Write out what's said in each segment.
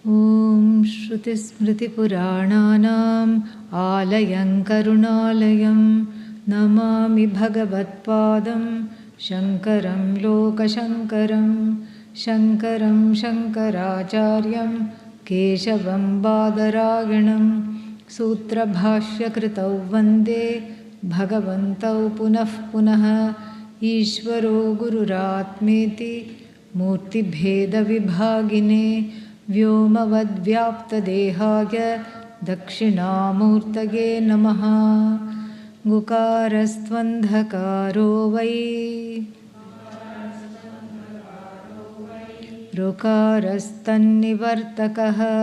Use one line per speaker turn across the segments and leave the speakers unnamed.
Om Shruti Smriti Purananam Alayam Karunalayam Namami Bhagavatpadam Shankaram Lokashankaram Shankaram Shankaracharyam Keshavam Badaraganam Sutra Bhashya Kritau Vande Bhagavantau Punah Punah Ishvaro Gururatmeti Murti Bheda Vibhagine Vyomavadvyaptadehaaya Dakshinamurtage Namaha Gukarastvandhakaro Vai Rukarastanivartakaha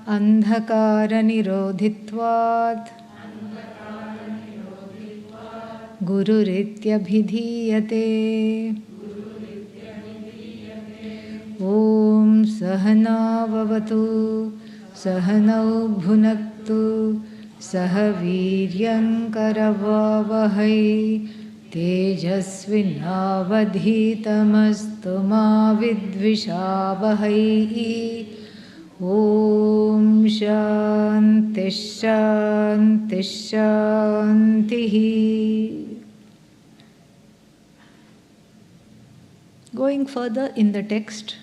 Andhakara Nirodhitvat Gururityabhidhiyate Om Sahana Vavatu Sahanau Bhunaktu Sahaviryam Karavavahai Tejasvinavadhitamastu ma vidvishavahai Om Shanti Shanti Shanti. Going further in the text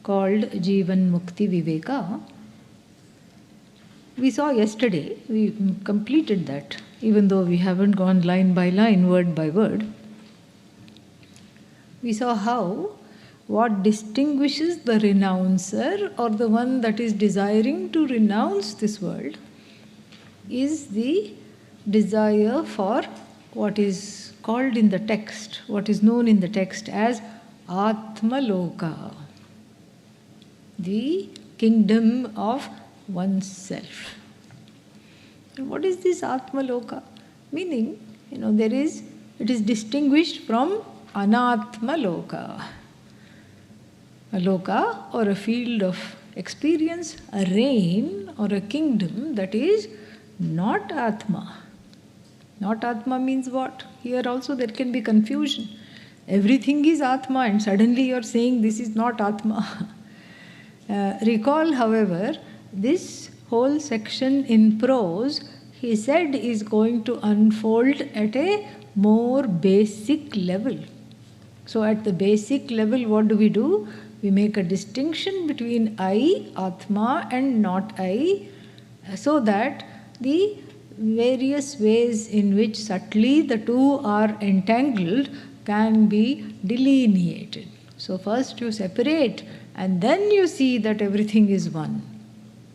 called JivanMukti Viveka, we saw yesterday, we completed that, even though we haven't gone line by line, word by word. We saw how what distinguishes the renouncer or the one that is desiring to renounce this world is the desire for what is called in the text, what is known in the text as Atmaloka, the kingdom of oneself. And what is this Atmaloka? Meaning, it is distinguished from Anatmaloka. A loka or a field of experience, a reign or a kingdom that is not Atma. Not Atma means what? Here also there can be confusion. Everything is Atma and suddenly you are saying this is not Atma. Recall, however, this whole section in prose, he said, is going to unfold at a more basic level. So at the basic level, what do? We make a distinction between I, Atma, and not I, so that the various ways in which subtly the two are entangled can be delineated. So first you separate and then you see that everything is one.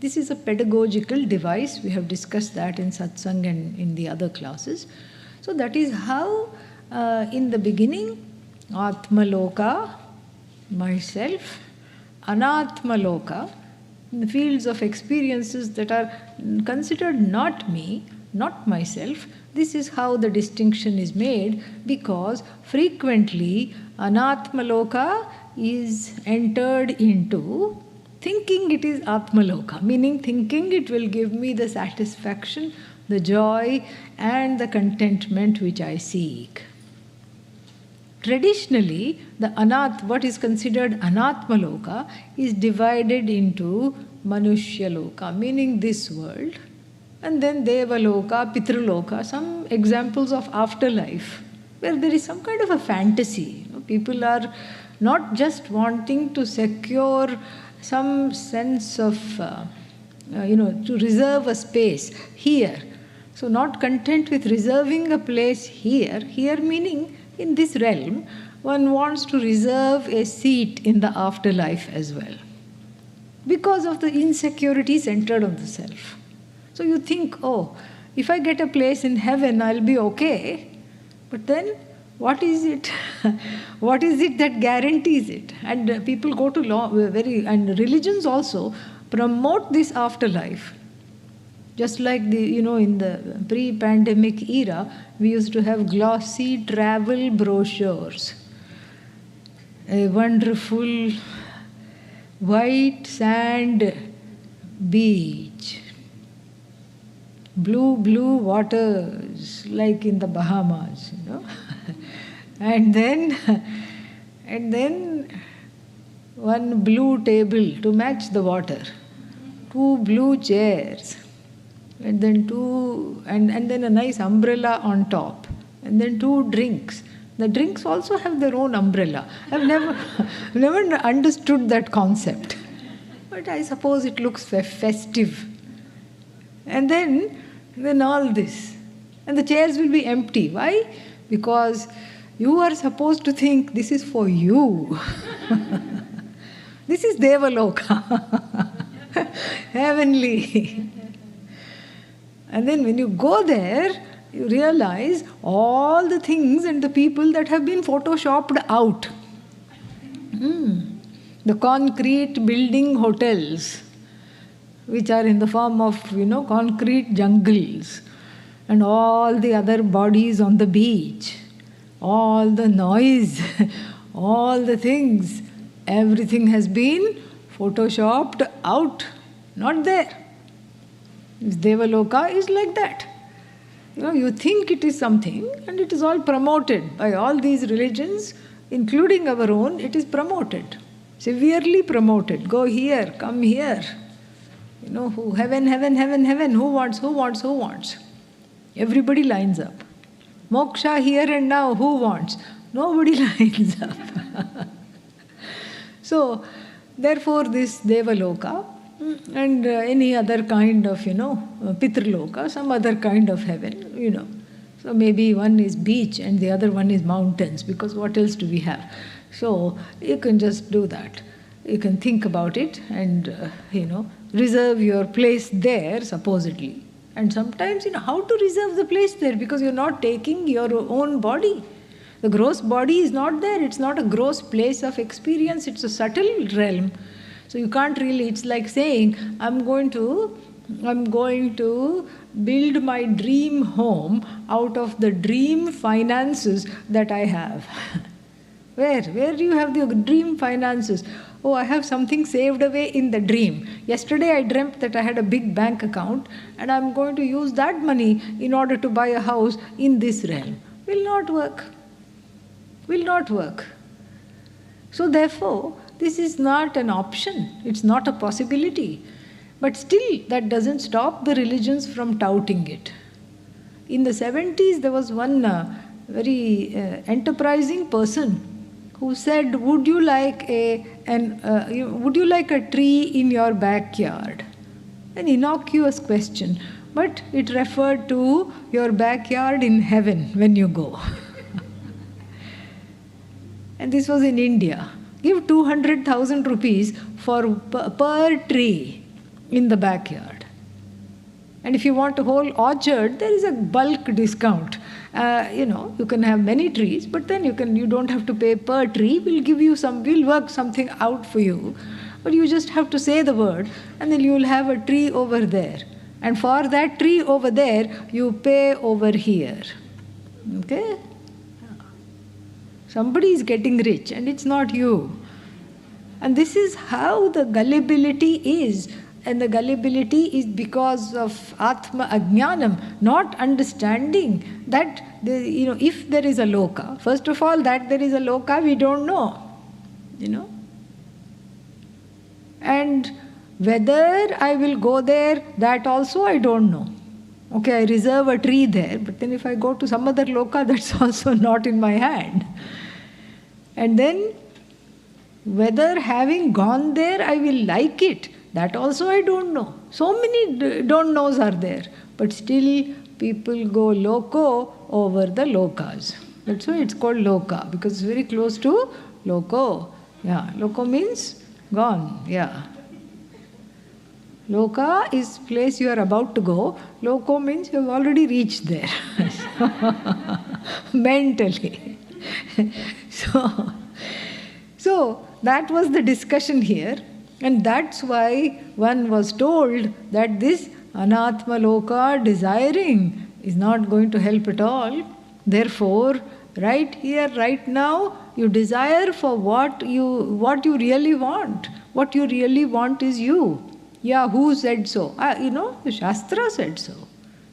This is a pedagogical device. We have discussed that in satsang and in the other classes. So that is how in the beginning, Atmaloka, myself, Anatmaloka, in the fields of experiences that are considered not me, not myself, this is how the distinction is made, because frequently Anatmaloka is entered into thinking it is Atmaloka, meaning thinking it will give me the satisfaction, the joy and the contentment which I seek. Traditionally, what is considered Anatmaloka is divided into Manushya-loka, meaning this world, and then Devaloka, Pitraloka, some examples of afterlife, where there is some kind of a fantasy. People are not just wanting to secure some sense of, to reserve a space here. So not content with reserving a place here meaning in this realm, one wants to reserve a seat in the afterlife as well, because of the insecurity centered on the self. So you think, oh, if I get a place in heaven, I'll be okay. But then, what is it? What is it that guarantees it? And people go to law, and religions also promote this afterlife. Just like in the pre-pandemic era, we used to have glossy travel brochures. A wonderful white sand beach, blue waters like in the Bahamas, And then and then one blue table to match the water, 2 blue chairs, and then and then a nice umbrella on top, and then 2 drinks. The drinks also have their own umbrella. I've never understood that concept, but I suppose it looks festive. And then all this, and the chairs will be empty. Why? Because you are supposed to think this is for you. This is Devaloka, heavenly. And then when you go there, you realize all the things and the people that have been photoshopped out. The concrete building hotels, which are in the form of, concrete jungles, and all the other bodies on the beach, all the noise, all the things, everything has been photoshopped out, not there. Devaloka is like that. You think it is something, and it is all promoted by all these religions, including our own. It is promoted, severely promoted. Go here, come here. Heaven, heaven, heaven, heaven. Who wants? Everybody lines up. Moksha here and now. Who wants? Nobody lines up. So, therefore, this Devaloka and any other kind of, Pitraloka, some other kind of heaven, So maybe one is beach and the other one is mountains, because what else do we have? So you can just do that. You can think about it and, reserve your place there, supposedly. And sometimes, how to reserve the place there? Because you're not taking your own body. The gross body is not there. It's not a gross place of experience. It's a subtle realm. So you can't really, it's like saying, I'm going to build my dream home out of the dream finances that I have. Where do you have the dream finances? Oh, I have something saved away in the dream. Yesterday I dreamt that I had a big bank account and I'm going to use that money in order to buy a house in this realm. Will not work. Will not work. So therefore, this is not an option. It's not a possibility. But still, that doesn't stop the religions from touting it. In the 70s, there was one very enterprising person who said, would you like a tree in your backyard? An innocuous question, but it referred to your backyard in heaven when you go. And this was in India. Give 200,000 rupees per tree in the backyard. And if you want a whole orchard, there is a bulk discount. You can have many trees, but then you don't have to pay per tree. We'll work something out for you. But you just have to say the word, and then you will have a tree over there. And for that tree over there, you pay over here. Okay? Somebody is getting rich, and it's not you. And this is how the gullibility is. And the gullibility is because of Atma Ajnanam, not understanding that, if there is a loka, first of all, that there is a loka, we don't know. And whether I will go there, that also I don't know. Okay, I reserve a tree there, but then if I go to some other loka, that's also not in my hand. And then, whether having gone there, I will like it, that also I don't know. So many don't knows are there. But still, people go loco over the lokas. That's why it's called loka, because it's very close to loco. Yeah, loco means gone. Yeah. Loka is place you are about to go. Loco means you have already reached there. Mentally. So that was the discussion here. And that's why one was told that this anatma loka desiring is not going to help at all. Therefore, right here, right now, you desire for what you really want. What you really want is you. Yeah, who said so? The Shastra said so.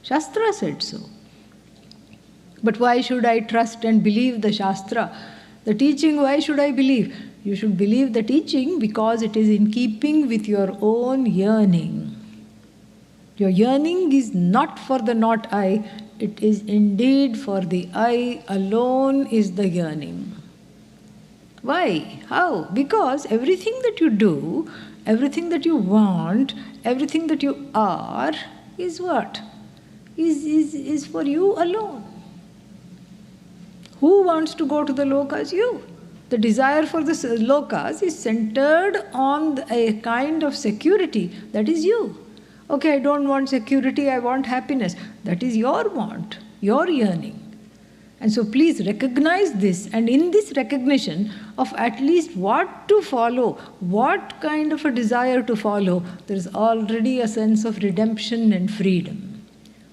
Shastra said so. But why should I trust and believe the Shastra? The teaching, why should I believe? You should believe the teaching because it is in keeping with your own yearning. Your yearning is not for the not I, it is indeed for the I alone is the yearning. Why? How? Because everything that you do, everything that you want, everything that you are is what? Is for you alone. Who wants to go to the lokas? You. The desire for the lokas is centered on a kind of security. That is you. Okay, I don't want security, I want happiness. That is your want, your yearning. And so please recognize this, and in this recognition of at least what to follow, what kind of a desire to follow, there is already a sense of redemption and freedom.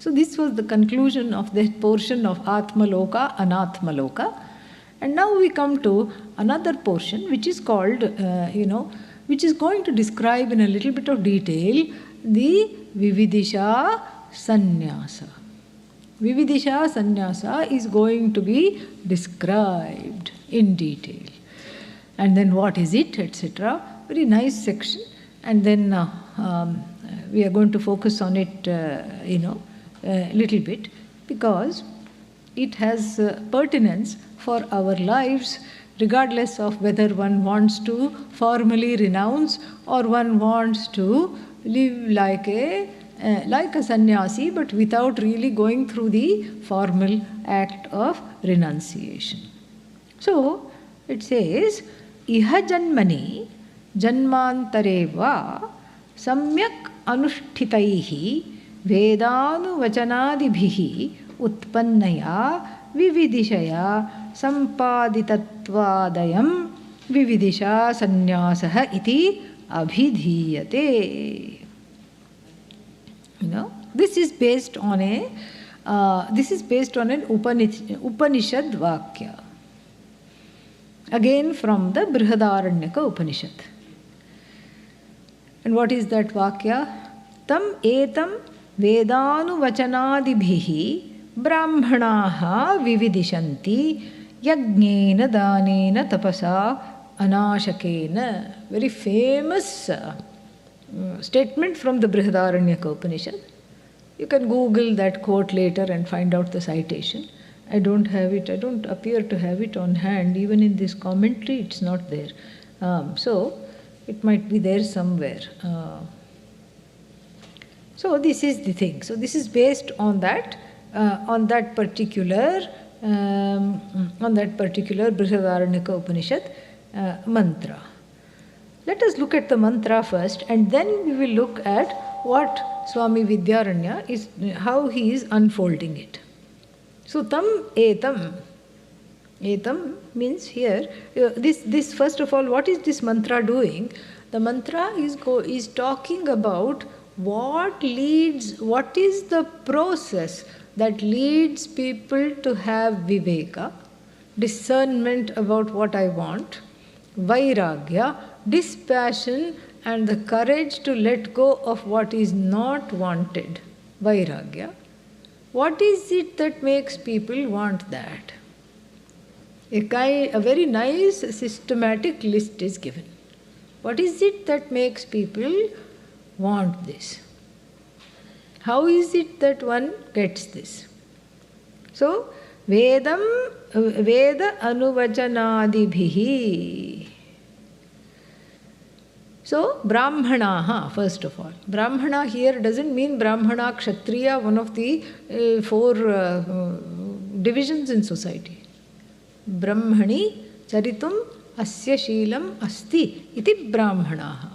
So this was the conclusion of that portion of Atmaloka, Anatmaloka. And now we come to another portion which is called, which is going to describe in a little bit of detail the Vividisha Sannyasa. Vividisha Sannyasa is going to be described in detail. And then what is it, etc. Very nice section. And then we are going to focus on it, a little bit, because it has pertinence for our lives, regardless of whether one wants to formally renounce or one wants to live like a sannyasi, but without really going through the formal act of renunciation. So it says, Iha janmani janmantareva samyak anushtitaihi vedanu vachanadibhihi utpannaya vividishaya sampaditattvadayam vividisha sannyasah iti abhidhiyate. This is based on an Upanishad Vakya. Again from the Brihadaranyaka Upanishad. And what is that Vakya? Tam etam vedanu vachanadibhihi brahmanaha vividishanti yajnena danena tapasa anashakena. Very famous statement from the Brihadaranyaka Upanishad. You can Google that quote later and find out the citation. I don't have it, I don't appear to have it on hand. Even in this commentary, it's not there. So, it might be there somewhere. So, this is the thing. So, this is based on that particular Brihadaranyaka Upanishad mantra. Let us look at the mantra first, and then we will look at what Swami Vidyaranya is, how he is unfolding it. So, tam etam. Etam means here, this first of all, what is this mantra doing? The mantra is talking about what is the process that leads people to have viveka, discernment about what I want, vairagya, dispassion and the courage to let go of what is not wanted, vairagya. What is it that makes people want that? A very nice systematic list is given. What is it that makes people want this? How is it that one gets this? So, Veda anuvachanadibhihi. So, Brahmanaha, first of all. Brahmana here doesn't mean Brahmana, Kshatriya, one of the four divisions in society. Brahmani charitum asya sheelam asti iti Brahmanaha.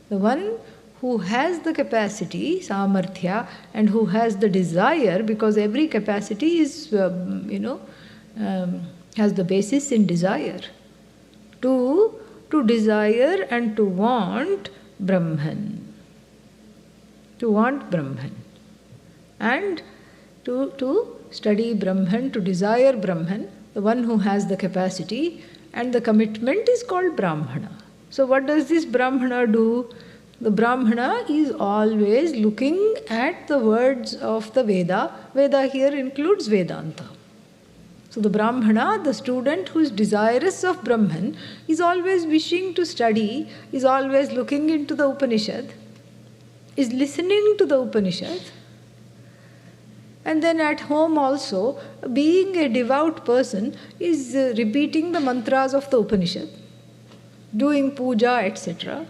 The one who has the capacity, samarthya, and who has the desire, because every capacity is, has the basis in desire, to desire and to want Brahman. To want Brahman. And to study Brahman, to desire Brahman, the one who has the capacity and the commitment is called Brahmana. So what does this Brahmana do? The Brahmana is always looking at the words of the Veda. Veda here includes Vedanta. So the Brahmana, the student who is desirous of Brahman, is always wishing to study, is always looking into the Upanishad, is listening to the Upanishad, and then at home also, being a devout person, is repeating the mantras of the Upanishad, doing puja, etc.,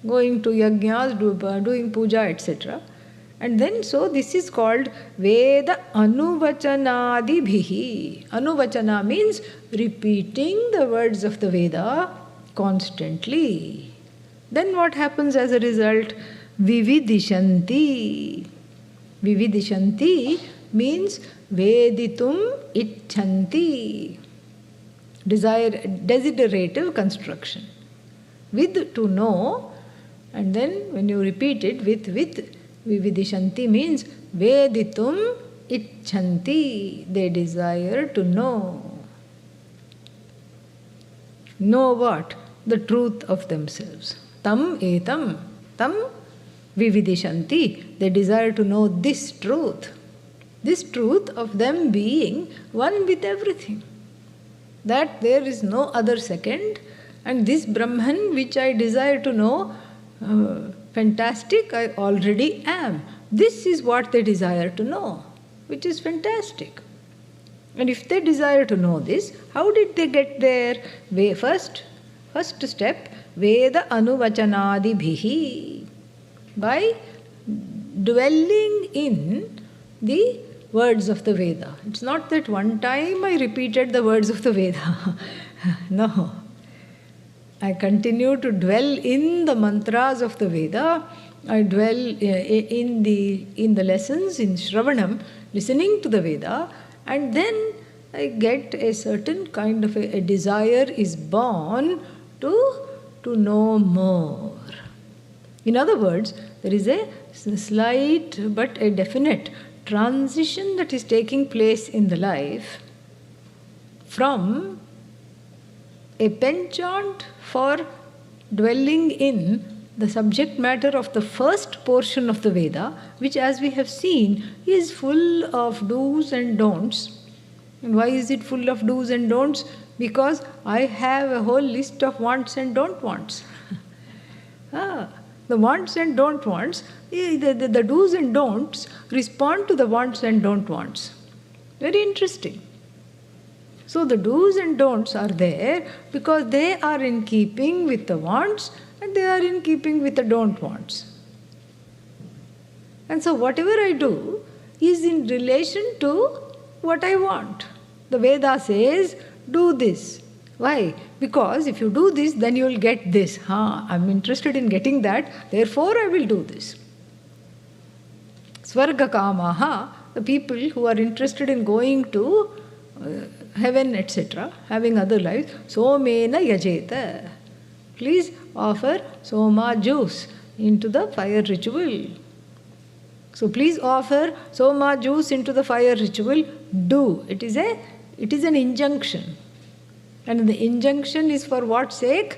going to yajnas, doing puja, etc. And then, so this is called Veda Anuvachanadibhihi. Anuvachana means repeating the words of the Veda constantly. Then what happens as a result? Vividishanti. Vividishanti means Veditum icchanti. Desiderative construction. With, to know, and then when you repeat it with, Vividishanti means Veditum icchanti. They desire to know. Know what? The truth of themselves. Tam etam. Tam Vividishanti. They desire to know this truth. This truth of them being one with everything. That there is no other second. And this Brahman which I desire to know, fantastic, I already am. This is what they desire to know, which is fantastic. And if they desire to know this, how did they get there? First step, Veda Anuvachanadibhihi. By dwelling in the words of the Veda. It's not that one time I repeated the words of the Veda. No. I continue to dwell in the mantras of the Veda. I dwell in the lessons, in Shravanam, listening to the Veda, and then I get a certain kind of a desire is born to know more. In other words, there is a slight but a definite transition that is taking place in the life from a penchant for dwelling in the subject matter of the first portion of the Veda, which, as we have seen, is full of do's and don'ts. And why is it full of do's and don'ts? Because I have a whole list of wants and don't wants. The wants and don't wants, the do's and don'ts respond to the wants and don't wants. Very interesting. So the do's and don'ts are there because they are in keeping with the wants and they are in keeping with the don't wants. And so whatever I do is in relation to what I want. The Veda says, do this. Why? Because if you do this, then you will get this. I'm interested in getting that, therefore I will do this. Svarga kamaha, the people who are interested in going to heaven, etc., having other lives, somena yajeta. Please offer soma juice into the fire ritual. So please offer soma juice into the fire ritual. Do. It is an injunction. And the injunction is for what sake?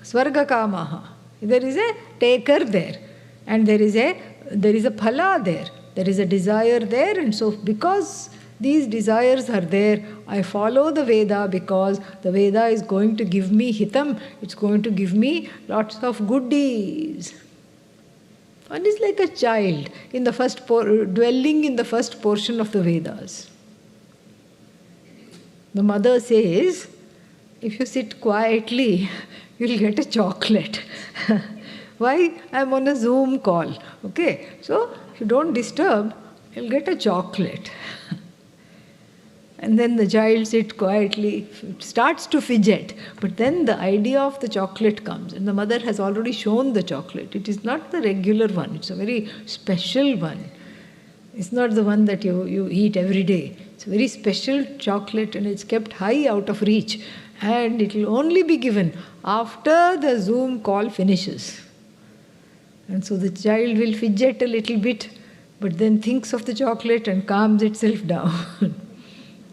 Svarga kamaha. There is a taker there. And there is a phala there. There is a desire there. And so because these desires are there, I follow the Veda because the Veda is going to give me hitam. It's going to give me lots of goodies. One is like a child in the dwelling in the first portion of the Vedas. The mother says, if you sit quietly, you'll get a chocolate. Why? I'm on a Zoom call. Okay? So, if you don't disturb, you'll get a chocolate. And then the child sits quietly, starts to fidget. But then the idea of the chocolate comes. And the mother has already shown the chocolate. It is not the regular one. It's a very special one. It's not the one that you eat every day. It's a very special chocolate and it's kept high out of reach. And it will only be given after the Zoom call finishes. And so the child will fidget a little bit, but then thinks of the chocolate and calms itself down.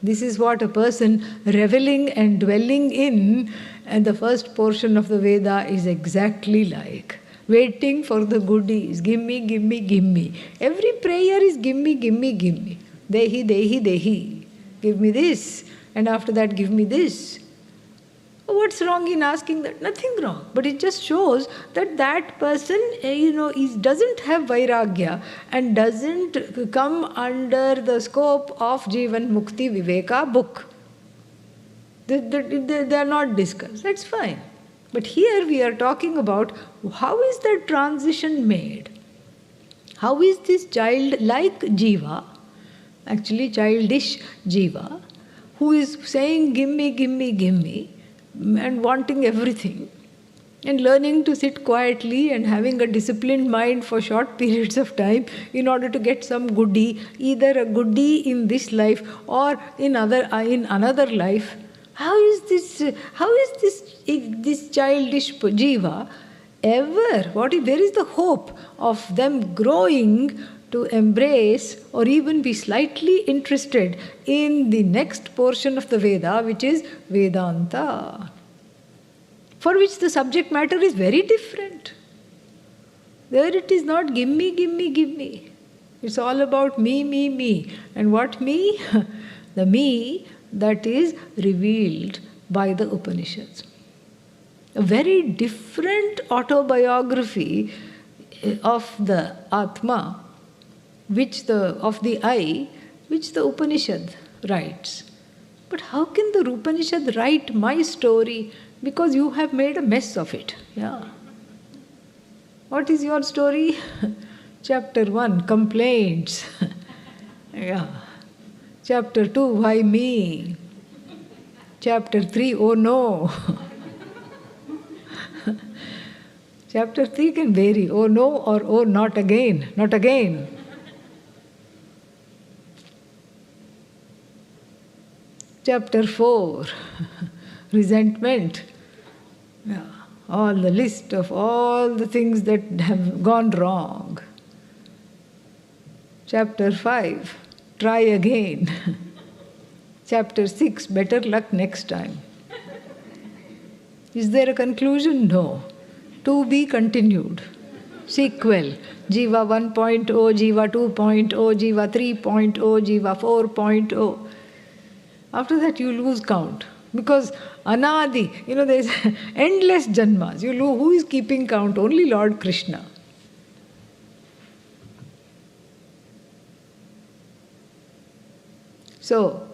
This is what a person reveling and dwelling in and the first portion of the Veda is exactly like. Waiting for the goodies. Give me, give me, give me. Every prayer is give me, give me, give me. Dehi, dehi, dehi. give me this, and after that give me this. What's wrong in asking that? Nothing wrong. But it just shows that that person, doesn't have vairagya and doesn't come under the scope of JivanMukti Viveka book. They are not discussed. That's fine. But here we are talking about how is that transition made? How is this childlike jiva, actually childish jiva, who is saying, give me, give me, give me, and wanting everything, and learning to sit quietly and having a disciplined mind for short periods of time in order to get some goodie, either a goodie in this life or in another life. How is this childish jiva ever? Where is the hope of them growing to embrace or even be slightly interested in the next portion of the Veda, which is Vedanta, for which the subject matter is very different. There it is not give me, give me, give me. It's all about me, me, me. And what me? The me that is revealed by the Upanishads. A very different autobiography of the Atma, of the I, which the Upanishad writes. But how can the Upanishad write my story? Because you have made a mess of it. Yeah. What is your story? Chapter 1, complaints. Yeah. Chapter 2, why me? Chapter 3, oh no. Chapter 3 can vary, oh no or oh not again, not again. Chapter 4, resentment. Yeah. All the list of all the things that have gone wrong. Chapter 5, try again. Chapter 6, better luck next time. Is there a conclusion? No. To be continued. Sequel. Jiva 1.0, Jiva 2.0, Jiva 3.0, Jiva 4.0. After that you lose count. Because anadi, there is endless janmas. Who is keeping count? Only Lord Krishna. So,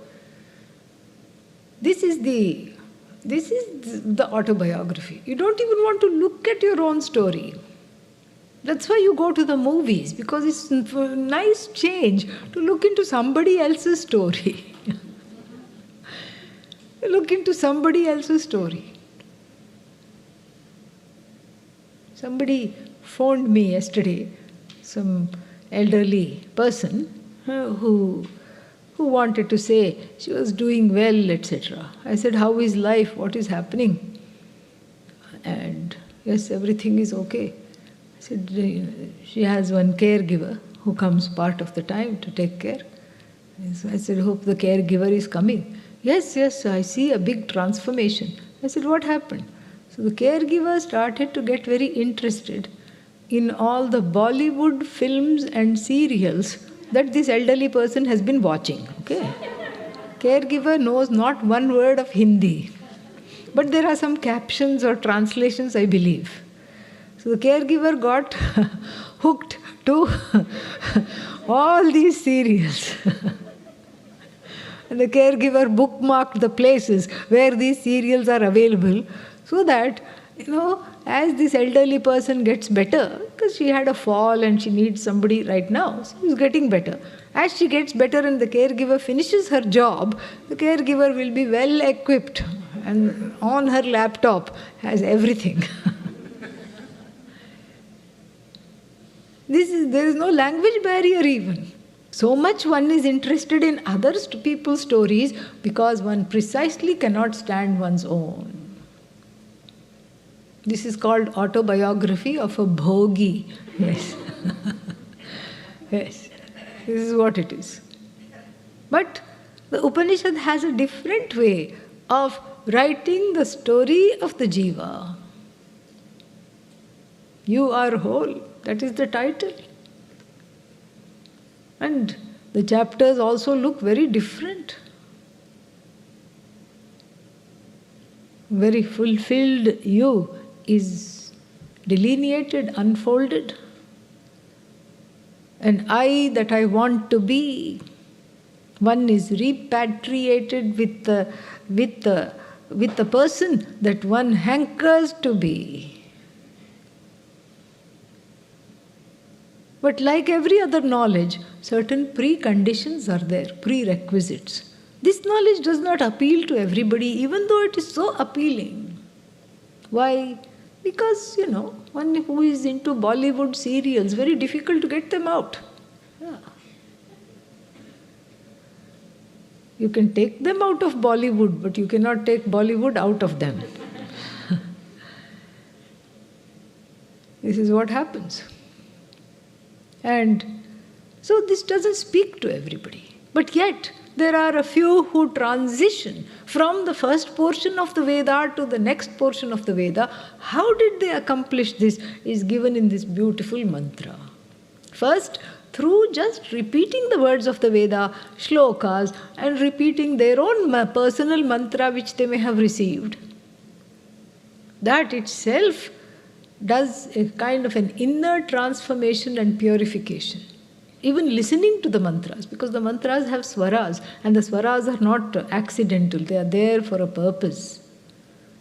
this is the autobiography. You don't even want to look at your own story. That's why you go to the movies, because it's a nice change to look into somebody else's story. Look into somebody else's story. Somebody phoned me yesterday, some elderly person who wanted to say she was doing well, etc. I said, how is life? What is happening? And yes, everything is okay. I said, she has one caregiver who comes part of the time to take care. So I said, hope the caregiver is coming. Yes, I see a big transformation. I said, what happened? So the caregiver started to get very interested in all the Bollywood films and serials that this elderly person has been watching. Okay? Caregiver knows not one word of Hindi. But there are some captions or translations, I believe. So the caregiver got hooked to all these serials. And the caregiver bookmarked the places where these serials are available, so that, as this elderly person gets better, because she had a fall and she needs somebody right now, so she's getting better. As she gets better and the caregiver finishes her job, the caregiver will be well equipped and on her laptop has everything. There is no language barrier even. So much one is interested in other people's stories because one precisely cannot stand one's own. This is called autobiography of a bhogi. Yes. Yes. This is what it is. But the Upanishad has a different way of writing the story of the jiva. You are whole. That is the title. And the chapters also look very different. very fulfilled you is delineated, unfolded. An I that I want to be, one is repatriated with the person that one hankers to be. But like every other knowledge, certain preconditions are there, prerequisites. This knowledge does not appeal to everybody, even though it is so appealing. Why? Because, one who is into Bollywood serials, very difficult to get them out. Yeah. You can take them out of Bollywood, but you cannot take Bollywood out of them. This is what happens. And so this doesn't speak to everybody. But yet, there are a few who transition from the first portion of the Veda to the next portion of the Veda. How did they accomplish this is given in this beautiful mantra. First, through just repeating the words of the Veda, shlokas, and repeating their own personal mantra which they may have received. That itself does a kind of an inner transformation and purification. Even listening to the mantras, because the mantras have swaras, and the swaras are not accidental, they are there for a purpose.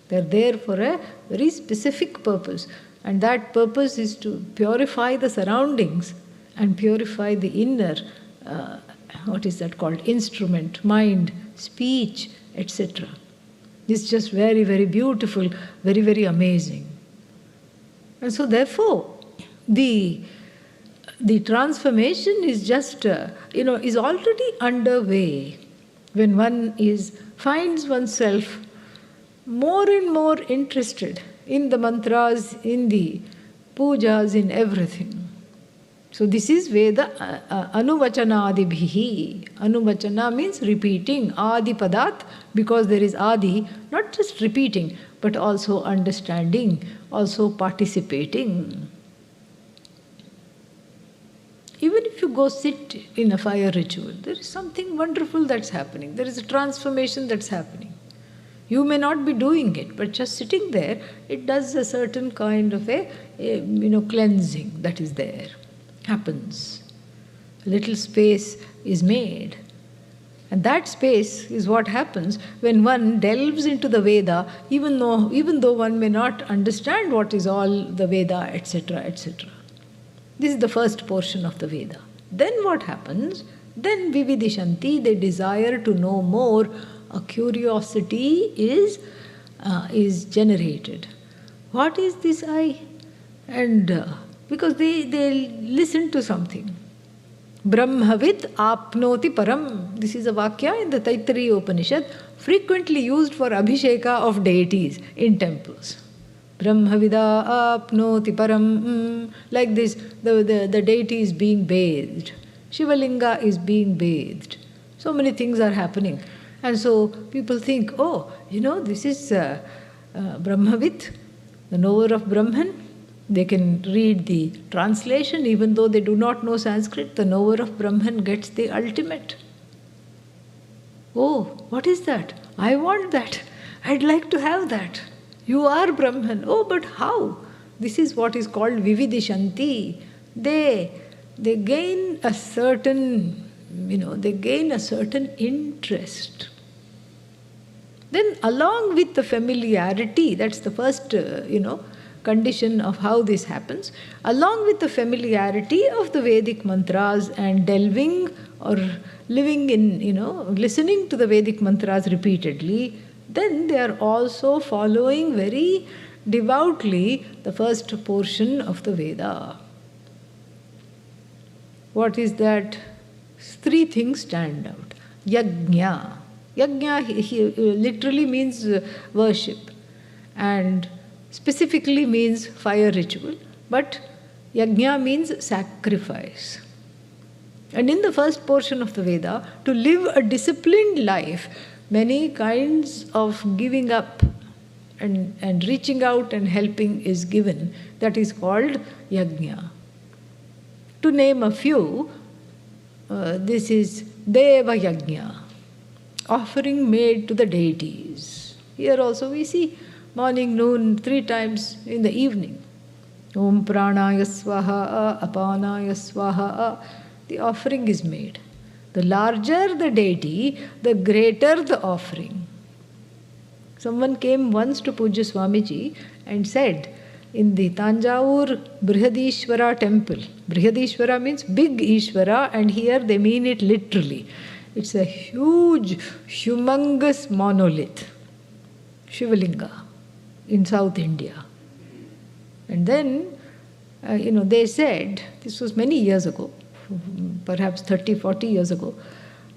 They are there for a very specific purpose, and that purpose is to purify the surroundings and purify the inner, instrument, mind, speech, etc. This is just very, very beautiful, very, very amazing. And so therefore, the transformation is just, is already underway when one finds oneself more and more interested in the mantras, in the pujas, in everything. So this is Veda Anuvachanadibhihi. Anuvachana means repeating. Adi padat, because there is Adi, not just repeating, but also understanding, also participating. Even if you go sit in a fire ritual, there is something wonderful that's happening. There is a transformation that's happening. You may not be doing it, but just sitting there, it does a certain kind of a cleansing that is there. Happens. A little space is made. And that space is what happens when one delves into the Veda, even though one may not understand what is all the Veda, etc., etc. This is the first portion of the Veda. Then what happens? Then vividishanti, they desire to know more. A curiosity is generated. What is this I? And because they listen to something. Brahmavit apnoti param. This is a vakya in the Taittiriya Upanishad, frequently used for abhisheka of deities in temples. Brahmavida apnoti param. Like this, the deity is being bathed. Shivalinga is being bathed. So many things are happening. And so people think, this is Brahmavit, the knower of Brahman. They can read the translation, even though they do not know Sanskrit. The knower of Brahman gets the ultimate. Oh, what is that? I want that. I'd like to have that. You are Brahman. Oh, but how? This is what is called vividishanti. They gain a certain, interest. Then along with the familiarity, that's the first, condition of how this happens, along with the familiarity of the Vedic mantras and delving or living in, listening to the Vedic mantras repeatedly, then they are also following very devoutly the first portion of the Veda. What is that? Three things stand out. Yajna. Yajna literally means worship, and specifically means fire ritual, but yajna means sacrifice. And in the first portion of the Veda, to live a disciplined life, many kinds of giving up and reaching out and helping is given. That is called yajna. To name a few, this is Deva Yajna, offering made to the deities. Here also we see morning, noon, 3 times in the evening. Om pranaya swaha, apanaya swaha. The offering is made. The larger the deity, the greater the offering. Someone came once to Pujya Swamiji and said, in the Tanjavur Brihadishwara temple, Brihadishwara means big Ishvara, and here they mean it literally. It's a huge, humongous monolith, Shivalinga, in South India. And then, they said, this was many years ago, perhaps 30, 40 years ago,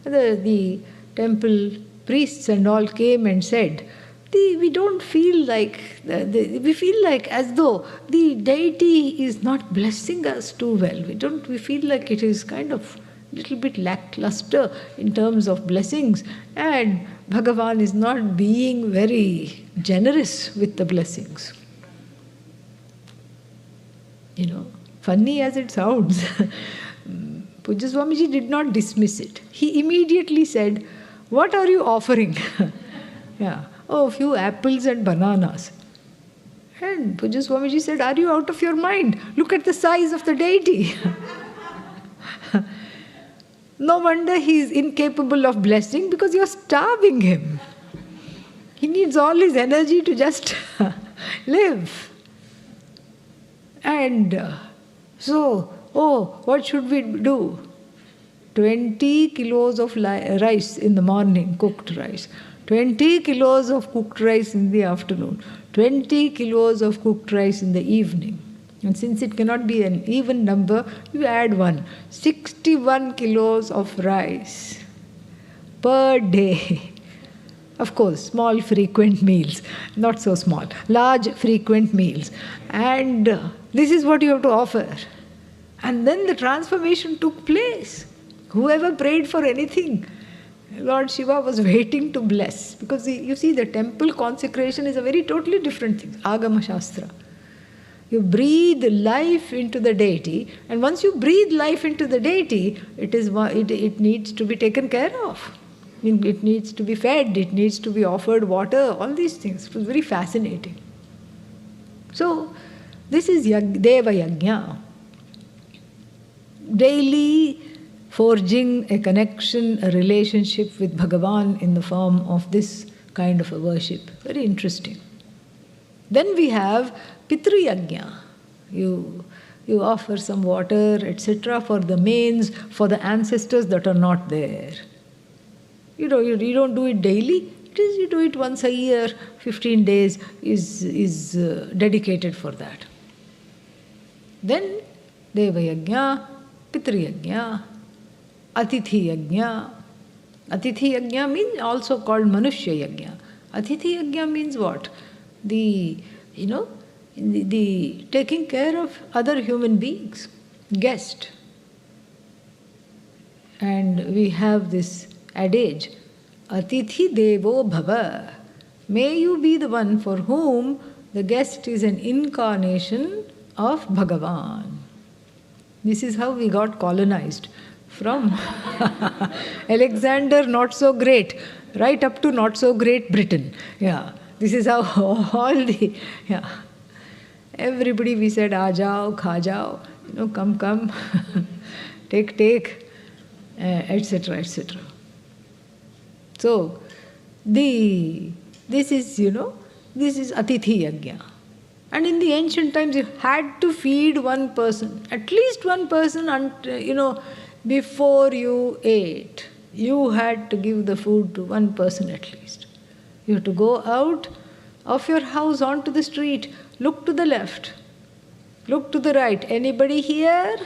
the temple priests and all came and said, we don't feel like, we feel like as though the deity is not blessing us too well. We feel like it is kind of little bit lackluster in terms of blessings, and Bhagavan is not being very generous with the blessings. Funny as it sounds, Pujya Swamiji did not dismiss it. He immediately said, what are you offering? Yeah. Oh, a few apples and bananas. And Pujya Swamiji said, are you out of your mind? Look at the size of the deity. No wonder he is incapable of blessing, because you are starving him. He needs all his energy to just live. And what should we do? 20 kilos of rice in the morning, cooked rice. 20 kilos of cooked rice in the afternoon. 20 kilos of cooked rice in the evening. And since it cannot be an even number, you add 1. 61 kilos of rice per day. Of course, small frequent meals, not so small, large frequent meals. And this is what you have to offer. And then the transformation took place. Whoever prayed for anything, Lord Shiva was waiting to bless. Because you see, the temple consecration is a very totally different thing, Agama Shastra. You breathe life into the deity, and once you breathe life into the deity, it needs to be taken care of. It needs to be fed, it needs to be offered water, all these things. It was very fascinating. So, this is Deva Yajna. Daily forging a connection, a relationship with Bhagavan in the form of this kind of a worship. Very interesting. Then we have Pitru Yajna. You offer some water, etc. for the mains, for the ancestors that are not there. You don't do it daily. You do it once a year. 15 days is dedicated for that. Then Deva Yajna, Pitru Yajna, Atithi Yajna. Atithi Yajna means also called Manushya Yajna. Atithi Yajna means what? The taking care of other human beings, guest. And we have this adage, Atithi Devo Bhava. May you be the one for whom the guest is an incarnation of Bhagavan. This is how we got colonized. From Alexander not so great, right up to not so great Britain. Yeah. This is how everybody we said, aa jao, kha jao, come, take, etc., etc. So, this is Atithi Yajna. And in the ancient times, you had to feed one person, at least one person, before you ate. You had to give the food to one person at least. You have to go out of your house onto the street, look to the left, look to the right. Anybody here?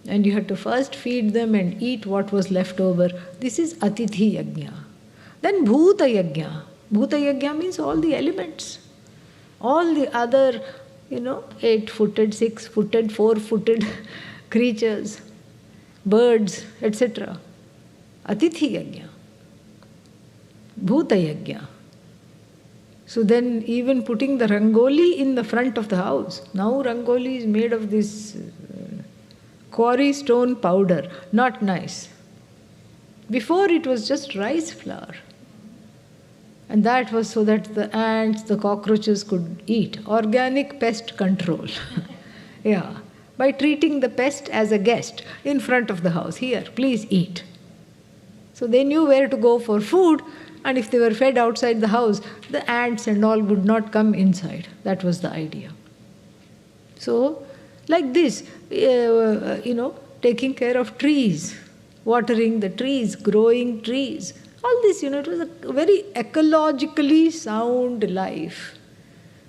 And you have to first feed them and eat what was left over. This is Atithi Yajna. Then Bhuta Yajna. Bhuta Yajna means all the elements. All the other, 8-footed, 6-footed, 4-footed creatures, birds, etc. Atithi Yajna. Bhuta Yajna. So then even putting the rangoli in the front of the house. Now rangoli is made of this quarry stone powder. Not nice. Before it was just rice flour. And that was so that the ants, the cockroaches could eat. Organic pest control. Yeah. By treating the pest as a guest in front of the house. Here, please eat. So they knew where to go for food, and if they were fed outside the house, the ants and all would not come inside. That was the idea. So, like this, taking care of trees, watering the trees, growing trees, all this, it was a very ecologically sound life.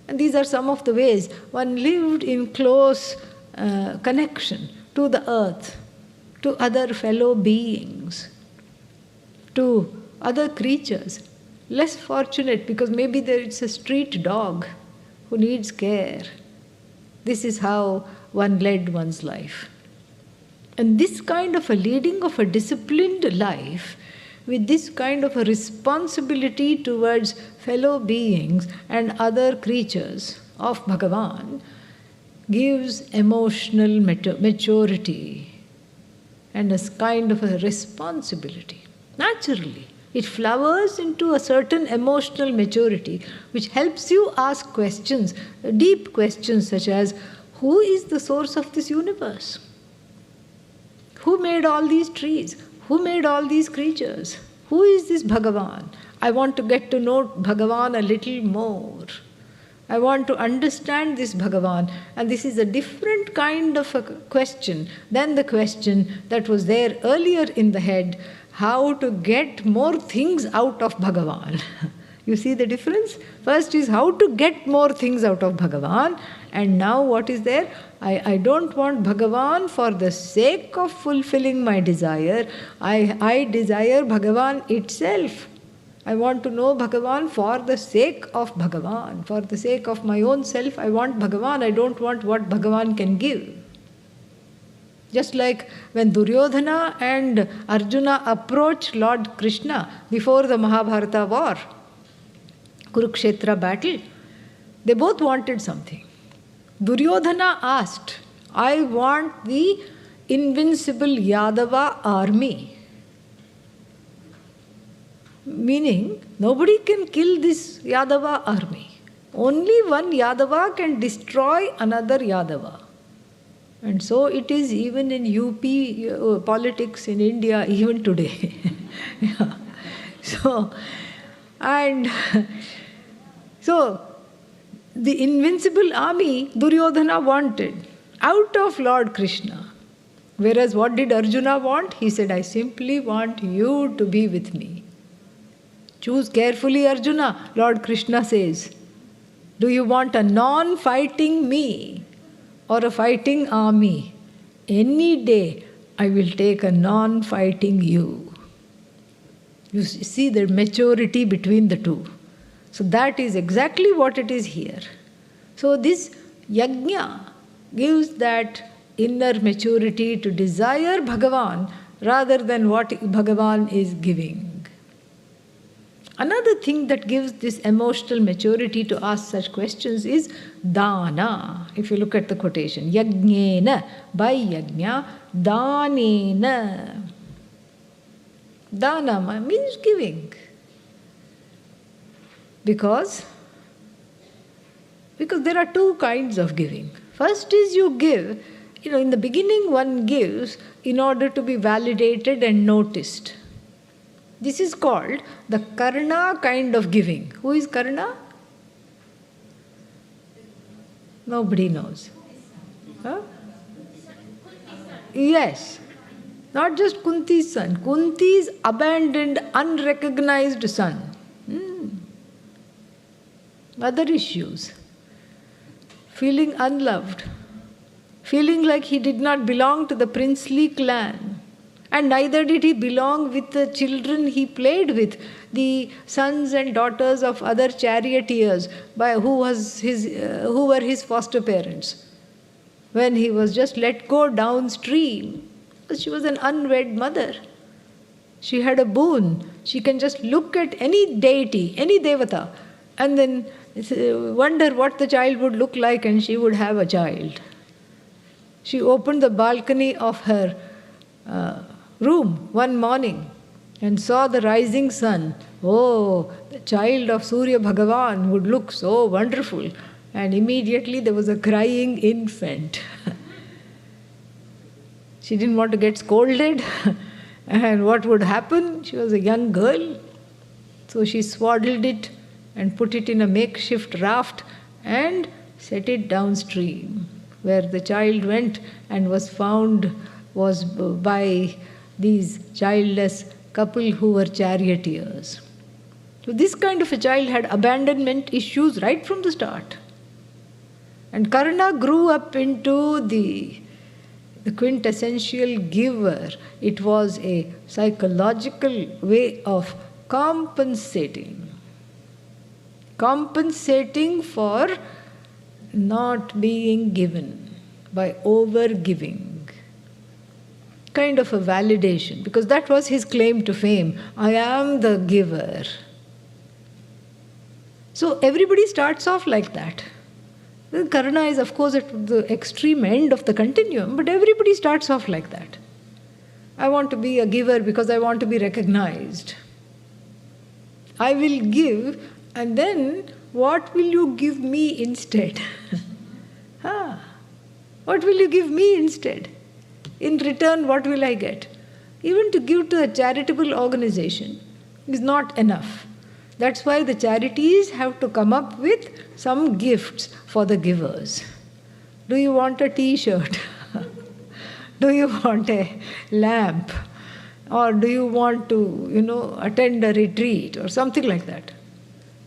And these are some of the ways one lived in close connection to the earth, to other fellow beings, to other creatures. Less fortunate because maybe it's a street dog who needs care. This is how one led one's life. And this kind of a leading of a disciplined life with this kind of a responsibility towards fellow beings and other creatures of Bhagavan gives emotional maturity and a kind of a responsibility. Naturally, it flowers into a certain emotional maturity which helps you ask questions, deep questions such as, who is the source of this universe? Who made all these trees? Who made all these creatures? Who is this Bhagavan? I want to get to know Bhagavan a little more. I want to understand this Bhagavan. And this is a different kind of a question than the question that was there earlier in the head, how to get more things out of Bhagavan. You see the difference? First is how to get more things out of Bhagavan, and now what is there? I don't want Bhagavan for the sake of fulfilling my desire. I desire Bhagavan itself. I want to know Bhagavan for the sake of Bhagavan. For the sake of my own self, I want Bhagavan. I don't want what Bhagavan can give. Just like when Duryodhana and Arjuna approached Lord Krishna before the Mahabharata war, Kurukshetra battle, they both wanted something. Duryodhana asked, I want the invincible Yadava army. Meaning, nobody can kill this Yadava army. Only one Yadava can destroy another Yadava. And so it is even in UP politics in India, even today. Yeah. So the invincible army Duryodhana wanted out of Lord Krishna. Whereas what did Arjuna want? He said, I simply want you to be with me. Choose carefully, Arjuna, Lord Krishna says. Do you want a non-fighting me or a fighting army? Any day I will take a non-fighting you. You see the maturity between the two. So that is exactly what it is here. So this yajna gives that inner maturity to desire Bhagavan rather than what Bhagavan is giving. Another thing that gives this emotional maturity to ask such questions is dana. If you look at the quotation, yajnena, by yajna, danena. Dana means giving. Because there are two kinds of giving. First is you give, in the beginning one gives in order to be validated and noticed. This is called the karna kind of giving. Who is karna? Nobody knows. Huh? Yes. Not just Kunti's son. Kunti's abandoned, unrecognized son. Other issues. Feeling unloved. Feeling like he did not belong to the princely clan. And neither did he belong with the children he played with, the sons and daughters of other charioteers who were his foster parents. When he was just let go downstream, she was an unwed mother. She had a boon. She can just look at any deity, any devata, and then wonder what the child would look like, and she would have a child. She opened the balcony of her room one morning and saw the rising sun. Oh, the child of Surya Bhagavan would look so wonderful. And immediately there was a crying infant. She didn't want to get scolded. And what would happen? She was a young girl. So she swaddled it and put it in a makeshift raft and set it downstream, where the child went and was found by these childless couple who were charioteers. So this kind of a child had abandonment issues right from the start. And Karna grew up into the quintessential giver. It was a psychological way of compensating for not being given by over-giving. Kind of a validation, because that was his claim to fame. I am the giver. So everybody starts off like that. Karna is, of course, at the extreme end of the continuum, but everybody starts off like that. I want to be a giver because I want to be recognized. I will give, and then what will you give me instead? What will you give me instead? In return, what will I get? Even to give to a charitable organization is not enough. That's why the charities have to come up with some gifts for the givers. Do you want a t-shirt? Do you want a lamp? Or do you want to, attend a retreat or something like that?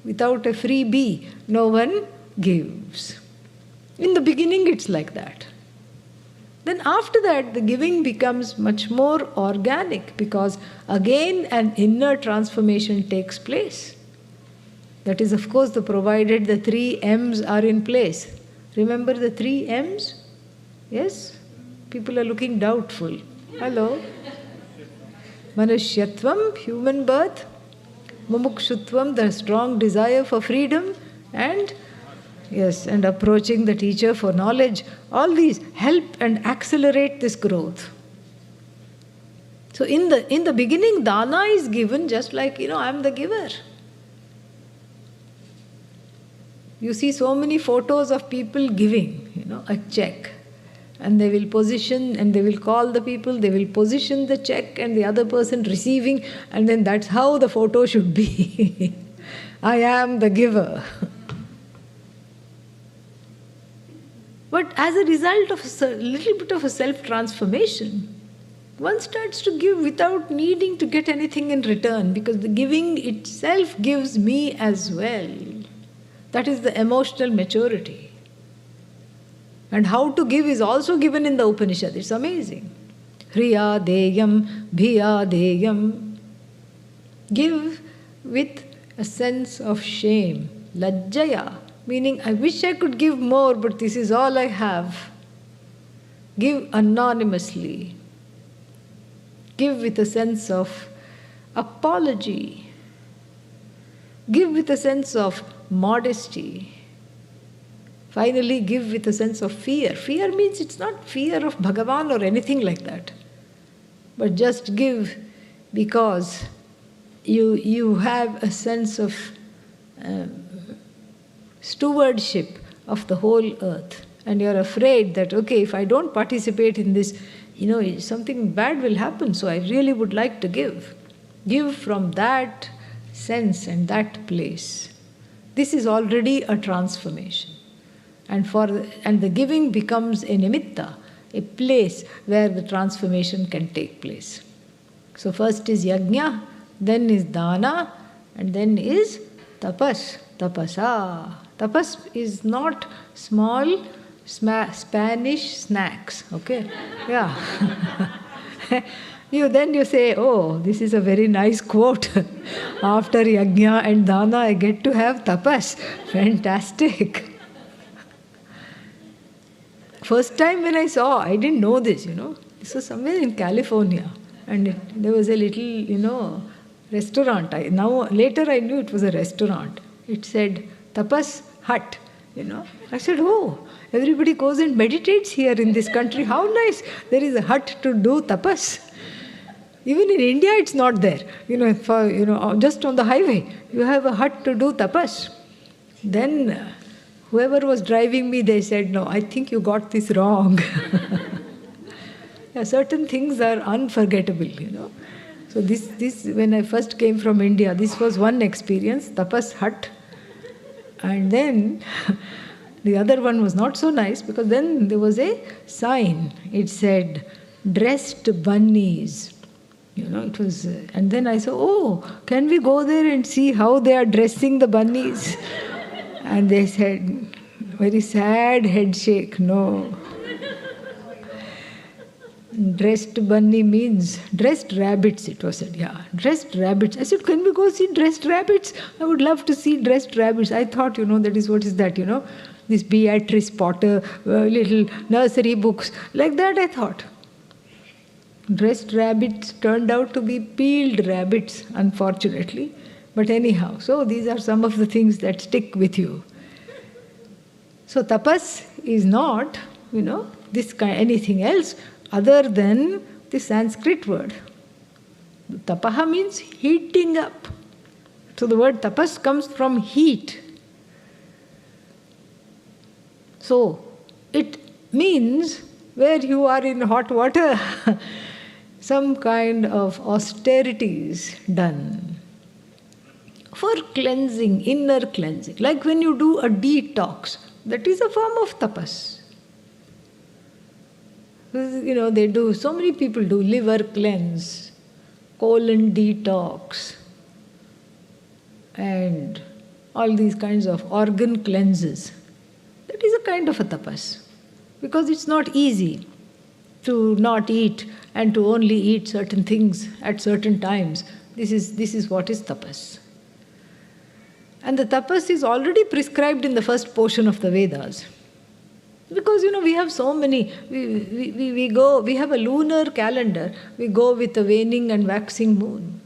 Without a freebie, no one gives. In the beginning, it's like that. Then after that, the giving becomes much more organic, because again an inner transformation takes place. That is, of course, provided the 3 M's are in place. Remember the 3 M's? Yes? People are looking doubtful. Hello? Manushyatvam, human birth. Mumukshutvam, the strong desire for freedom. And approaching the teacher for knowledge. All these help and accelerate this growth. So in the beginning, dana is given just like, I'm the giver. You see so many photos of people giving, a check. And they will position, and they will call the people, they will position the check and the other person receiving, and then that's how the photo should be. I am the giver. But as a result of a little bit of a self-transformation, one starts to give without needing to get anything in return, because the giving itself gives me as well. That is the emotional maturity. And how to give is also given in the Upanishad. It's amazing. Hriya deyam, bhiya deyam. Give with a sense of shame. Lajjaya, meaning I wish I could give more, but this is all I have. Give anonymously. Give with a sense of apology. Give with a sense of modesty. Finally, give with a sense of fear. Fear means it's not fear of Bhagavan or anything like that. But just give because you have a sense of stewardship of the whole earth. And you're afraid that, okay, if I don't participate in this, something bad will happen. So I really would like to give. Give from that sense and that place. This is already a transformation. And the giving becomes a nimitta, a place where the transformation can take place. So first is yajna, then is dana, and then is tapas, tapasa. Tapas is not small Spanish snacks, okay? Yeah. You say, oh, this is a very nice quote. After yajna and dana, I get to have tapas. Fantastic. First time when I saw, I didn't know this, This was somewhere in California. And there was a little, restaurant. Later I knew it was a restaurant. It said, tapas hut, I said, oh, everybody goes and meditates here in this country. How nice. There is a hut to do tapas. Even in India, it's not there. Just on the highway, you have a hut to do tapas. Then whoever was driving me, they said, "No, I think you got this wrong." Yeah, certain things are unforgettable. So this when I first came from India, this was one experience, tapas hut. And then the other one was not so nice, because then there was a sign. It said, "Dressed bunnies." It was, and then I said, "Oh, can we go there and see how they are dressing the bunnies?" And they said, very sad head shake, "No." Dressed bunny means dressed rabbits, it was said. Yeah, dressed rabbits. I said, "Can we go see dressed rabbits? I would love to see dressed rabbits." I thought, that is, what is that, this Beatrice Potter, little nursery books. Like that I thought. Dressed rabbits turned out to be peeled rabbits, unfortunately. But anyhow, so these are some of the things that stick with you. So tapas is not, this kind, anything else other than the Sanskrit word. Tapaha means heating up. So the word tapas comes from heat. So it means where you are in hot water, some kind of austerities done for cleansing, inner cleansing. Like when you do a detox, that is a form of tapas. They do, so many people do liver cleanse, colon detox, and all these kinds of organ cleanses. That is a kind of a tapas, because it's not easy to not eat and to only eat certain things at certain times. This is what is tapas. And the tapas is already prescribed in the first portion of the Vedas. Because, we have so many, we have a lunar calendar, we go with a waning and waxing moon.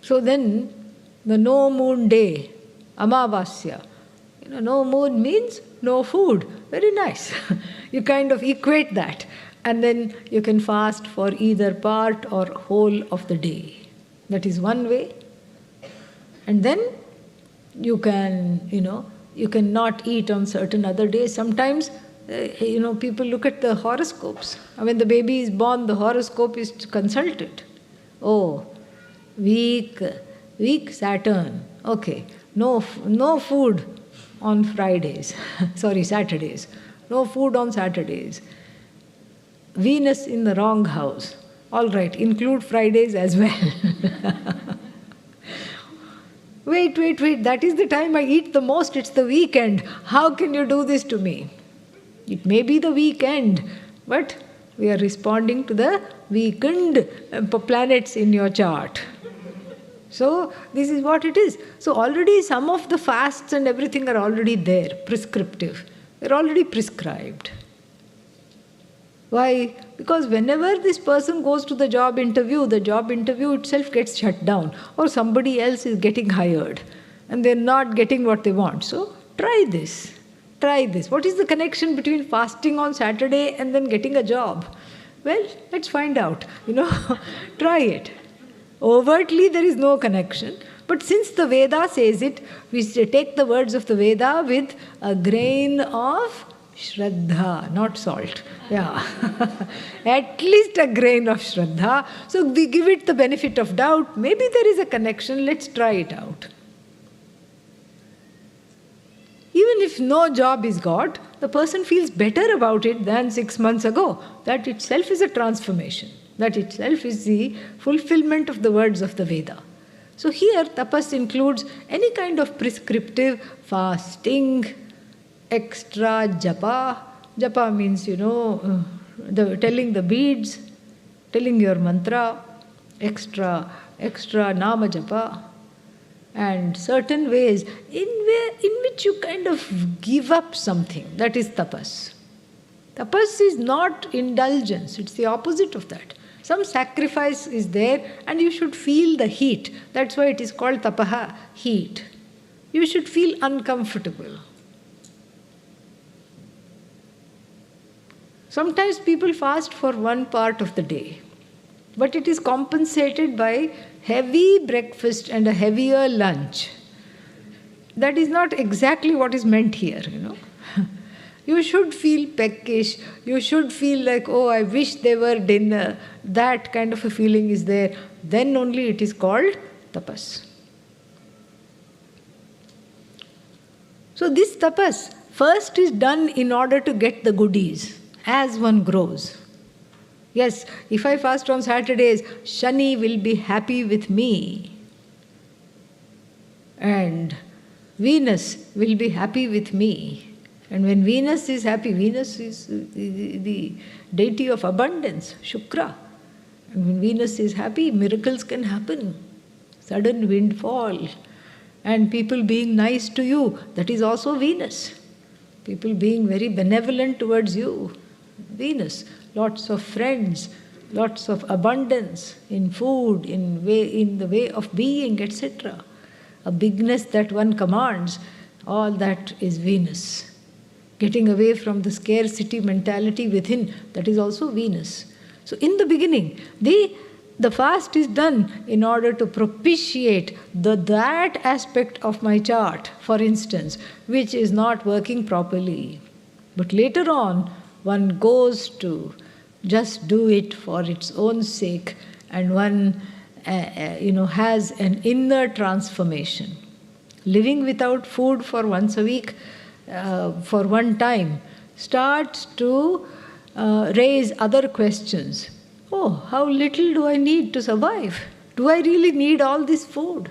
So then, the no moon day, Amavasya, no moon means no food. Very nice. You kind of equate that. And then you can fast for either part or whole of the day. That is one way. And then you can, you cannot eat on certain other days. Sometimes, people look at the horoscopes. When the baby is born, the horoscope is consulted. Oh, weak Saturn. Okay, no food on Fridays. Saturdays. No food on Saturdays. Venus in the wrong house. All right, include Fridays as well. Wait, that is the time I eat the most, it's the weekend. How can you do this to me? It may be the weekend, but we are responding to the weakened planets in your chart. So this is what it is. So already some of the fasts and everything are already there, prescriptive. They're already prescribed. Why? Because whenever this person goes to the job interview itself gets shut down, or somebody else is getting hired and they're not getting what they want. So try this. What is the connection between fasting on Saturday and then getting a job? Well, let's find out. Try it. Overtly, there is no connection. But since the Veda says it, we take the words of the Veda with a grain of Shraddha, not salt. Yeah. At least a grain of Shraddha. So we give it the benefit of doubt. Maybe there is a connection. Let's try it out. Even if no job is got, the person feels better about it than 6 months ago. That itself is a transformation. That itself is the fulfillment of the words of the Veda. So here, tapas includes any kind of prescriptive fasting, extra japa. Japa means, telling the beads, telling your mantra, extra nama japa, and certain ways in which you kind of give up something. That is tapas. Tapas is not indulgence. It's the opposite of that. Some sacrifice is there and you should feel the heat. That's why it is called tapaha, heat. You should feel uncomfortable. Sometimes people fast for one part of the day. but it is compensated by heavy breakfast and a heavier lunch. That is not exactly what is meant here, You should feel peckish. You should feel like, oh, I wish there were dinner. That kind of a feeling is there. Then only it is called tapas. So this tapas first is done in order to get the goodies as one grows. Yes, if I fast on Saturdays, Shani will be happy with me. And Venus will be happy with me. And when Venus is happy, Venus is the deity of abundance, Shukra. And when Venus is happy, miracles can happen. Sudden windfall. And people being nice to you, that is also Venus. People being very benevolent towards you, Venus. Lots of friends, lots of abundance in food, in the way of being, etc. A bigness that one commands, all that is Venus. Getting away from the scarcity mentality within, that is also Venus. So in the beginning, the fast is done in order to propitiate that aspect of my chart, for instance, which is not working properly. But later on, one goes to just do it for its own sake, and one has an inner transformation. Living without food for once a week, for one time, starts to raise other questions. Oh, how little do I need to survive? Do I really need all this food?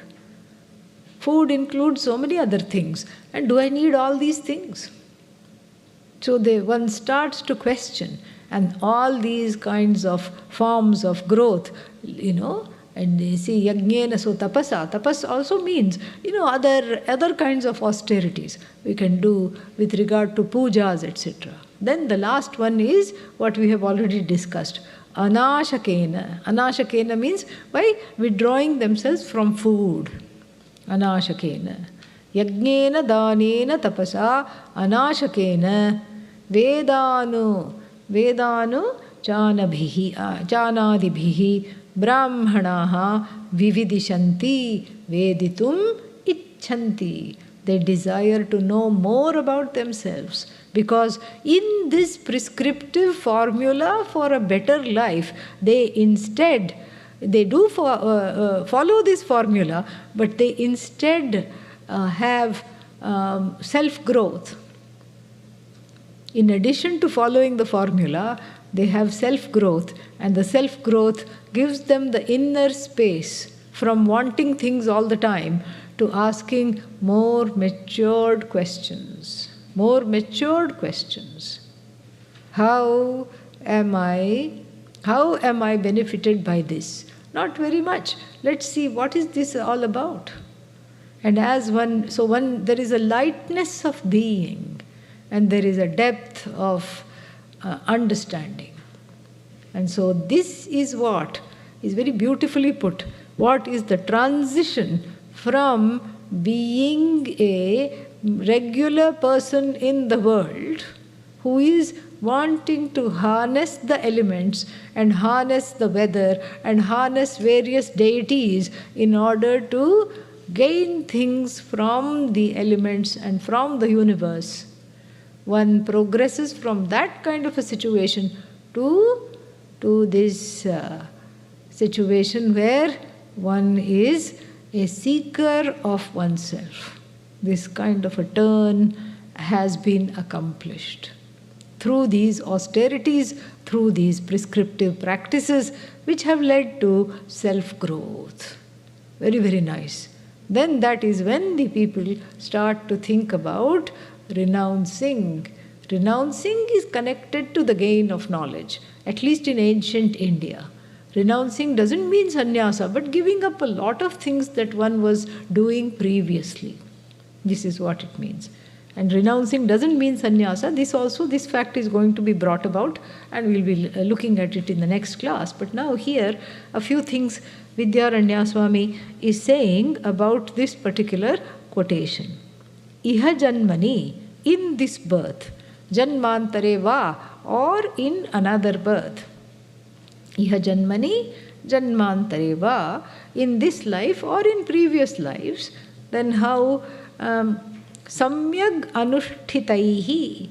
Food includes so many other things. And do I need all these things? So one starts to question. And all these kinds of forms of growth, and you see, yajnena, so tapasa. Tapas also means, other kinds of austerities we can do with regard to pujas, etc. Then the last one is what we have already discussed. Anashakena. Anashakena means by withdrawing themselves from food. Anashakena. Yajnena, danena, tapasa, anashakena, vedanu chanadibhihi brahmanaha vividishanti veditum icchanti. They desire to know more about themselves, because in this prescriptive formula for a better life, they do follow this formula, but they instead have self-growth. In addition to following the formula, they have self-growth, and the self-growth gives them the inner space from wanting things all the time to asking more matured questions. More matured questions. How am I benefited by this? Not very much. Let's see, what is this all about? And there is a lightness of being, and there is a depth of understanding. And so this is what is very beautifully put. What is the transition from being a regular person in the world who is wanting to harness the elements and harness the weather and harness various deities in order to gain things from the elements and from the universe. One progresses from that kind of a situation to this situation where one is a seeker of oneself. This kind of a turn has been accomplished through these austerities, through these prescriptive practices, which have led to self-growth. Very, very nice. Then that is when the people start to think about renouncing. Renouncing is connected to the gain of knowledge, at least in ancient India. Renouncing doesn't mean sannyasa, but giving up a lot of things that one was doing previously. This is what it means. And renouncing doesn't mean sannyasa. This fact is going to be brought about, and we'll be looking at it in the next class. But now here, a few things Vidyaranya Swami is saying about this particular quotation. Iha janmani, in this birth, janmantare va, or in another birth. Iha janmani, janmantareva, in this life or in previous lives, then how samyag anushtitaihi,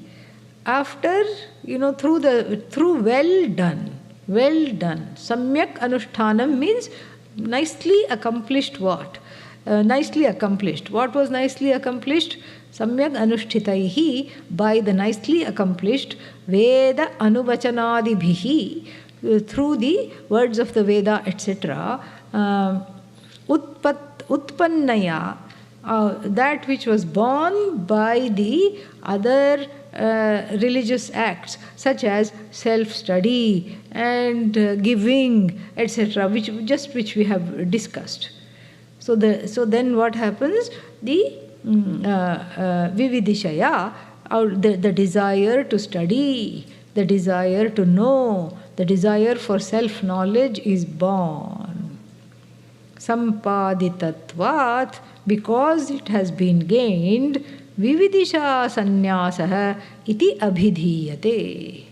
after, through well done. Samyak anushtanam means nicely accomplished what? Nicely accomplished. What was nicely accomplished? Samyak anushtitaihi, by the nicely accomplished Veda anuvachanadibhihi, through the words of the Veda, etc. Utpannaya, that which was born by the other religious acts, such as self-study and giving, etc., which we have discussed. So then what happens? The vividishaya, the desire to study, the desire to know, the desire for self-knowledge is born. Sampaditatvat, because it has been gained, vividisha sannyasah iti abhidhiyate.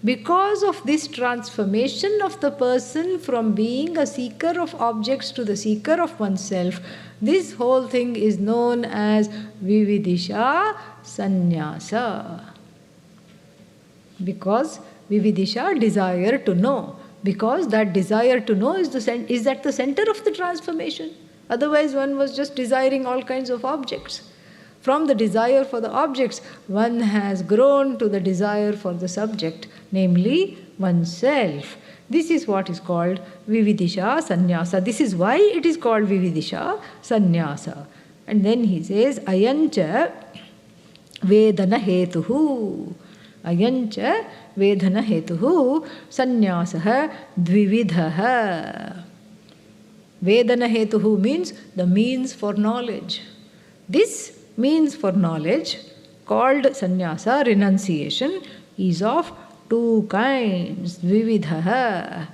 Because of this transformation of the person from being a seeker of objects to the seeker of oneself, this whole thing is known as vividisha sannyasa. Because vividisha, desire to know. Because that desire to know is at the center of the transformation. Otherwise, one was just desiring all kinds of objects. From the desire for the objects, one has grown to the desire for the subject, namely oneself. This is what is called vividisha sannyasa. This is why it is called vividisha sannyasa. And then he says, ayancha vedana hetuhu. Ayancha vedana hetuhu sannyasah dvividhaha. Vedana hetuhu means the means for knowledge. This means for knowledge, called sannyasa, renunciation, is of two kinds. Dvividhaha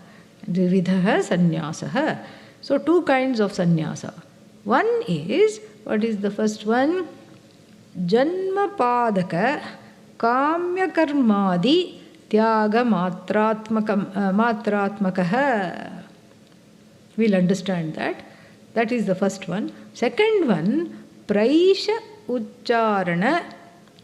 sannyasah. So two kinds of sannyasa. One is, what is the first one? Janma padaka kamya karmadi tyaga matratmakaha. We'll understand that. That is the first one. Second one, praisha ucharana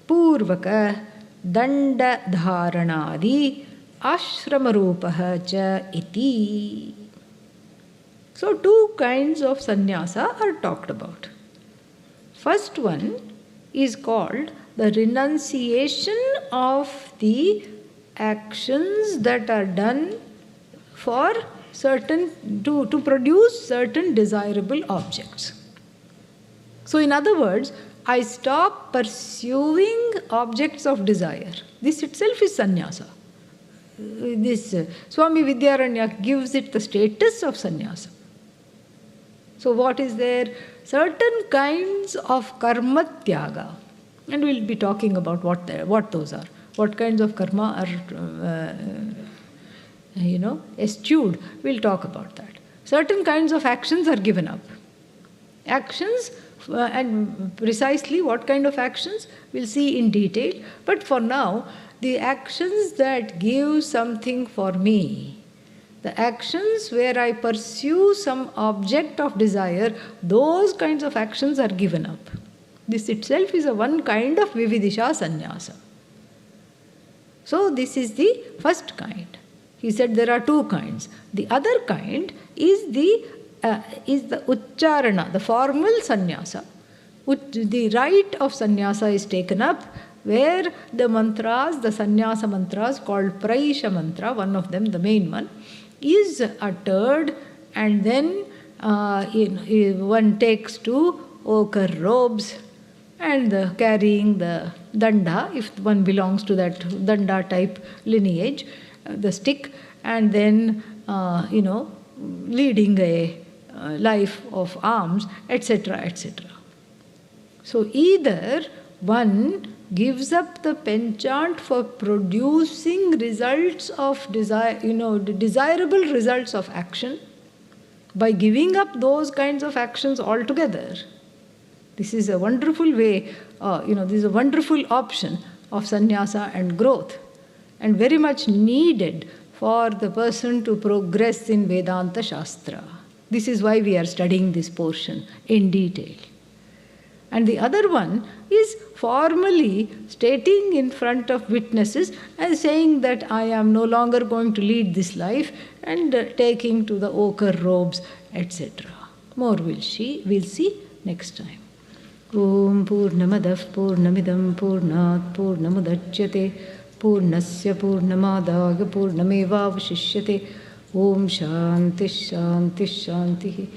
purvaka danda dharanadi ashramarupaha cha iti. So two kinds of sannyasa are talked about. First one is called the renunciation of the actions that are done for certain, to produce certain desirable objects. So in other words, I stop pursuing objects of desire. This itself is sannyasa. This Svatmavidyananda gives it the status of sannyasa. So what is there? Certain kinds of karma tyaga. And we'll be talking about what those are. What kinds of karma are eschewed. We'll talk about that. Certain kinds of actions are given up. Actions, and precisely what kind of actions, we'll see in detail. But for now, the actions that give something for me, the actions where I pursue some object of desire, those kinds of actions are given up. This itself is one kind of vividisha sannyasa. So this is the first kind. He said there are two kinds. The other kind is the ucharana, the formal sannyasa. The rite of sannyasa is taken up, where the mantras, the sannyasa mantras called praisha mantra, one of them, the main one, is uttered, and then one takes to ochre robes and carrying the danda, if one belongs to that danda type lineage, the stick, and then leading a life of alms, etc., etc. So either one gives up the penchant for producing results of desire, desirable results of action, by giving up those kinds of actions altogether. This is a wonderful way, this is a wonderful option of sannyasa and growth, and very much needed for the person to progress in Vedanta Shastra. This is why we are studying this portion in detail. And the other one is formally stating in front of witnesses and saying that I am no longer going to lead this life, and taking to the ochre robes, etc. More we'll see next time. Om Purnamadah Purnamidam Purnat Purnamudachyate Purnasya Purnamadaya Purnamevavashishyate. Om Shanti Shanti Shanti.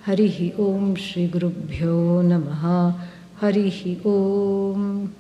Harihi Om Shri Gurubhyo Namaha. Harihi Om.